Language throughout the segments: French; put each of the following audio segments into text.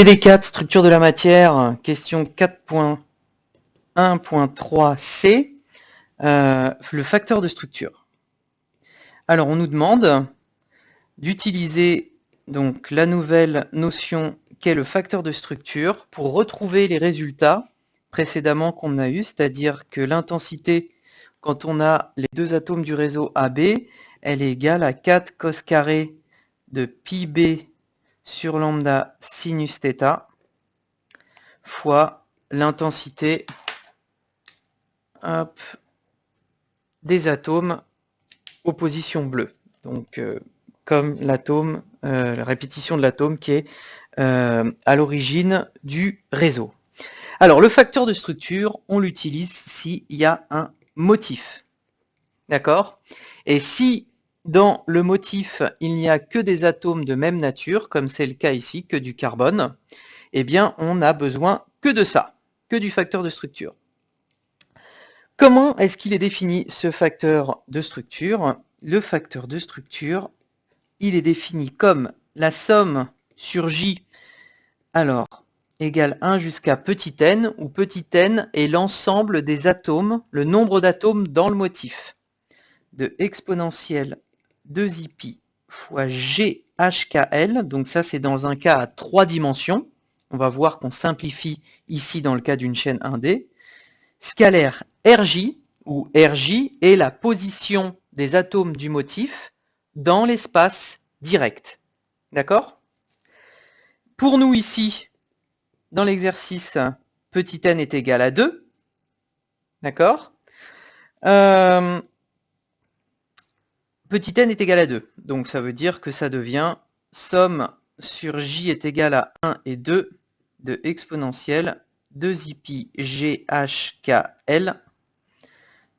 TD4, structure de la matière, question 4.1.3c, le facteur de structure. Alors, on nous demande d'utiliser donc la nouvelle notion qu'est le facteur de structure pour retrouver les résultats précédemment qu'on a eu, c'est-à-dire que l'intensité, quand on a les deux atomes du réseau AB, elle est égale à 4 cos carré de pi b sur lambda sinus θ fois l'intensité des atomes aux positions bleues. Donc, comme l'atome, la répétition de l'atome qui est à l'origine du réseau. Alors, le facteur de structure, on l'utilise s'il y a un motif. D'accord? Et si dans le motif, il n'y a que des atomes de même nature, comme c'est le cas ici, que du carbone, eh bien, on n'a besoin que de ça, que du facteur de structure. Comment est-ce qu'il est défini, ce facteur de structure? Le facteur de structure, il est défini comme la somme sur J, alors, égale 1 jusqu'à petit n, où petit n est l'ensemble des atomes, le nombre d'atomes dans le motif, de exponentielle 2i fois GHKL, donc ça c'est dans un cas à 3 dimensions, on va voir qu'on simplifie ici dans le cas d'une chaîne 1D, scalaire RJ, où RJ est la position des atomes du motif dans l'espace direct. D'accord? Pour nous ici, dans l'exercice, petit n est égal à 2. D'accord? Petit n est égal à 2. Donc ça veut dire que ça devient somme sur J est égal à 1 et 2 de exponentielle 2i GHKL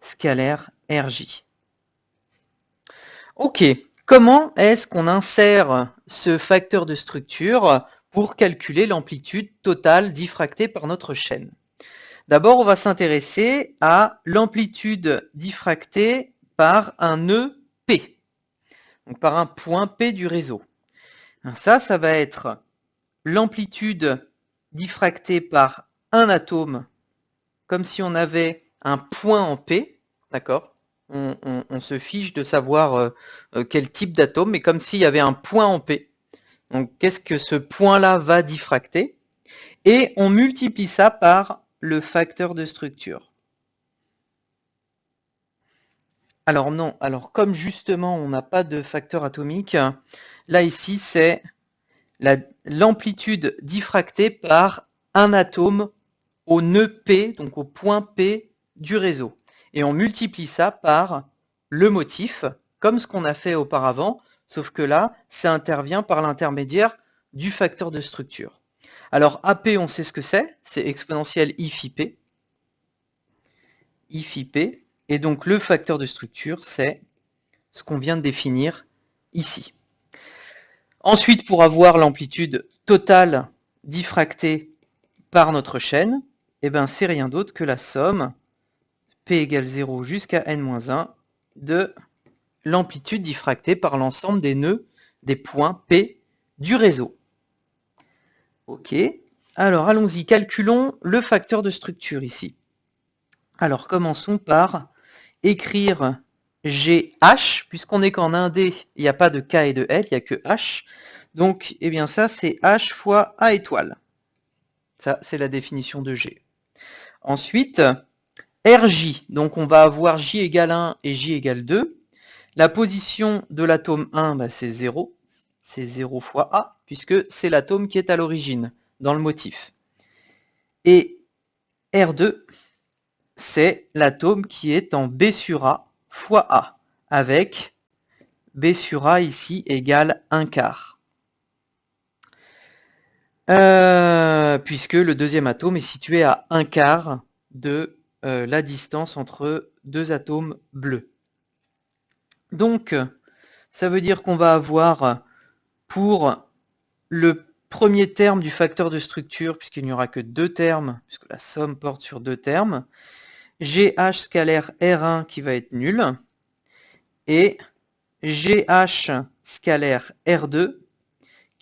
scalaire RJ. Ok, comment est-ce qu'on insère ce facteur de structure pour calculer l'amplitude totale diffractée par notre chaîne? D'abord, on va s'intéresser à l'amplitude diffractée par un nœud P, donc par un point P du réseau. Ça va être l'amplitude diffractée par un atome, comme si on avait un point en P, d'accord? On se fiche de savoir quel type d'atome, mais comme s'il y avait un point en P. Donc, qu'est-ce que ce point-là va diffracter? Et on multiplie ça par le facteur de structure. Alors non, alors comme justement on n'a pas de facteur atomique, là ici c'est l'amplitude diffractée par un atome au nœud P, donc au point P du réseau. Et on multiplie ça par le motif, comme ce qu'on a fait auparavant, sauf que là, ça intervient par l'intermédiaire du facteur de structure. Alors AP, on sait ce que c'est exponentielle I phi P. I phi P. Et donc le facteur de structure, c'est ce qu'on vient de définir ici. Ensuite, pour avoir l'amplitude totale diffractée par notre chaîne, eh ben, c'est rien d'autre que la somme P égale 0 jusqu'à n-1 de l'amplitude diffractée par l'ensemble des nœuds des points P du réseau. Ok, alors allons-y, calculons le facteur de structure ici. Alors commençons par écrire GH, puisqu'on est qu'en 1D, il n'y a pas de K et de L, il n'y a que H. Donc, eh bien ça, c'est H fois A étoile. Ça, c'est la définition de G. Ensuite, RJ, donc on va avoir J égale 1 et J égale 2. La position de l'atome 1, bah, c'est 0. C'est 0 fois A, puisque c'est l'atome qui est à l'origine, dans le motif. Et R2, c'est l'atome qui est en B sur A fois A, avec B sur A ici égale 1/4. Puisque le deuxième atome est situé à 1/4 de la distance entre deux atomes bleus. Donc, ça veut dire qu'on va avoir pour le premier terme du facteur de structure, puisqu'il n'y aura que deux termes, puisque la somme porte sur deux termes, GH scalaire R1 qui va être nul, et GH scalaire R2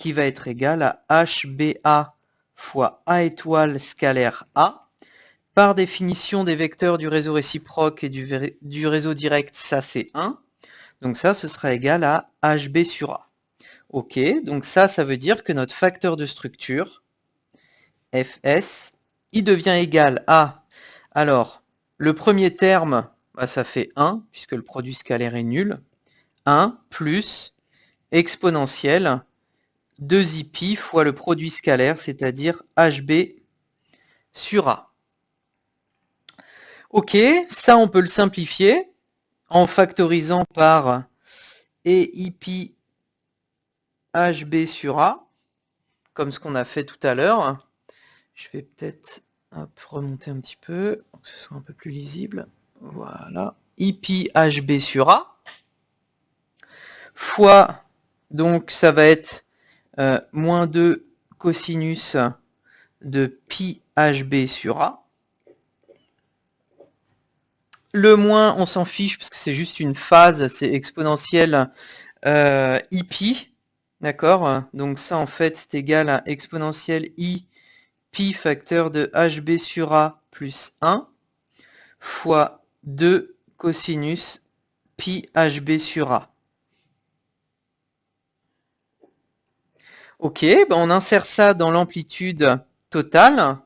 qui va être égal à HBA fois A étoile scalaire A. Par définition des vecteurs du réseau réciproque et du réseau direct, ça c'est 1. Donc ça, ce sera égal à HB sur A. Ok, donc ça veut dire que notre facteur de structure, Fs, il devient égal à... Alors, le premier terme, bah, ça fait 1, puisque le produit scalaire est nul. 1 plus exponentielle 2i fois le produit scalaire, c'est-à-dire HB sur A. Ok, ça on peut le simplifier en factorisant par EIpi HB sur A, comme ce qu'on a fait tout à l'heure. Je vais peut-être remonter un petit peu, pour que ce soit un peu plus lisible. Voilà. IPi HB sur A, fois, donc ça va être moins 2 cosinus de pi HB sur A. Le moins, on s'en fiche, parce que c'est juste une phase, c'est exponentielle IPi. D'accord? Donc ça, en fait, c'est égal à exponentielle I pi facteur de HB sur A plus 1 fois 2 cosinus pi HB sur A. Ok, ben on insère ça dans l'amplitude totale.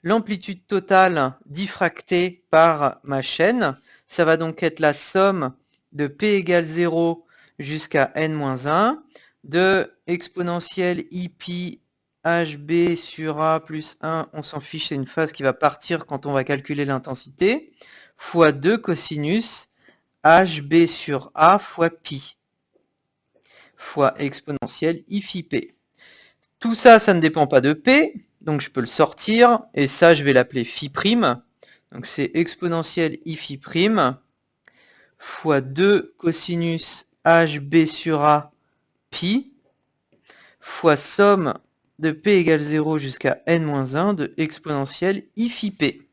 L'amplitude totale diffractée par ma chaîne, ça va donc être la somme de P égale 0 jusqu'à n-1 de exponentielle IPi HB sur A plus 1, on s'en fiche, c'est une phase qui va partir quand on va calculer l'intensité, fois 2 cosinus HB sur A fois pi, fois exponentielle I phi P. Tout ça, ça ne dépend pas de P, donc je peux le sortir, et ça, je vais l'appeler phi prime. Donc c'est exponentielle I phi prime fois 2 cosinus HB sur A pi fois somme de P égale 0 jusqu'à n-1 de exponentielle I phi P.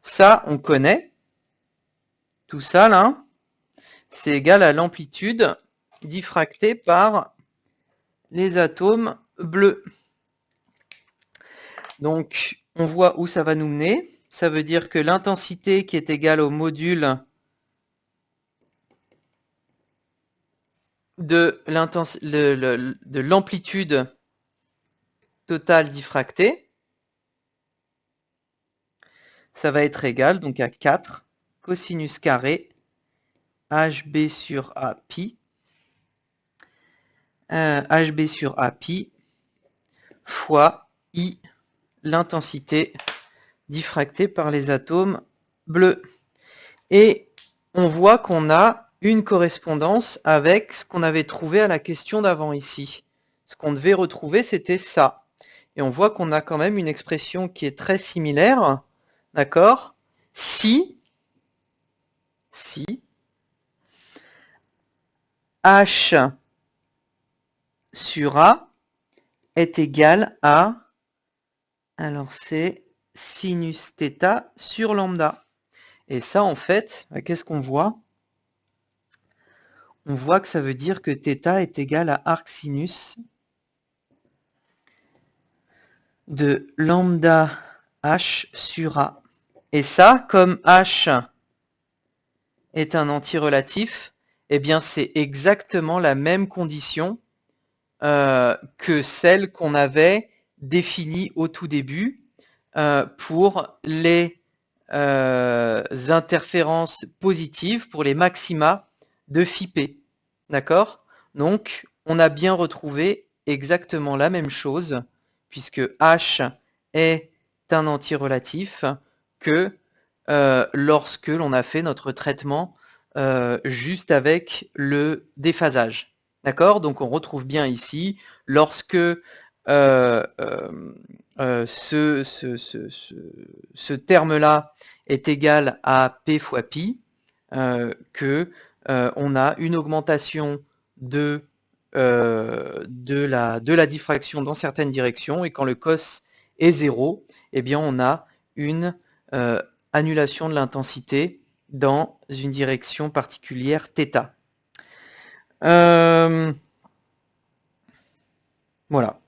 Ça, on connaît. Tout ça, là, c'est égal à l'amplitude diffractée par les atomes bleus. Donc, on voit où ça va nous mener. Ça veut dire que l'intensité qui est égale au module de l'amplitude totale diffractée, ça va être égal donc à 4 cosinus carré HB sur A pi, HB sur A pi fois I, l'intensité diffractée par les atomes bleus. Et on voit qu'on a une correspondance avec ce qu'on avait trouvé à la question d'avant ici. Ce qu'on devait retrouver, c'était ça. Et on voit qu'on a quand même une expression qui est très similaire, d'accord? Si H sur A est égal à, alors c'est sinus θ sur lambda. Et ça, en fait, qu'est-ce qu'on voit? On voit que ça veut dire que θ est égal à arc sinus de lambda h sur A. Et ça, comme h est un antirelatif, eh bien c'est exactement la même condition que celle qu'on avait définie au tout début pour les interférences positives, pour les maxima de phi p. D'accord? Donc, on a bien retrouvé exactement la même chose, puisque H est un antirelatif, que lorsque l'on a fait notre traitement juste avec le déphasage. D'accord? Donc, on retrouve bien ici, lorsque ce terme-là est égal à P fois pi, que on a une augmentation de la diffraction dans certaines directions, et quand le cos est 0, eh bien on a une annulation de l'intensité dans une direction particulière θ. Voilà.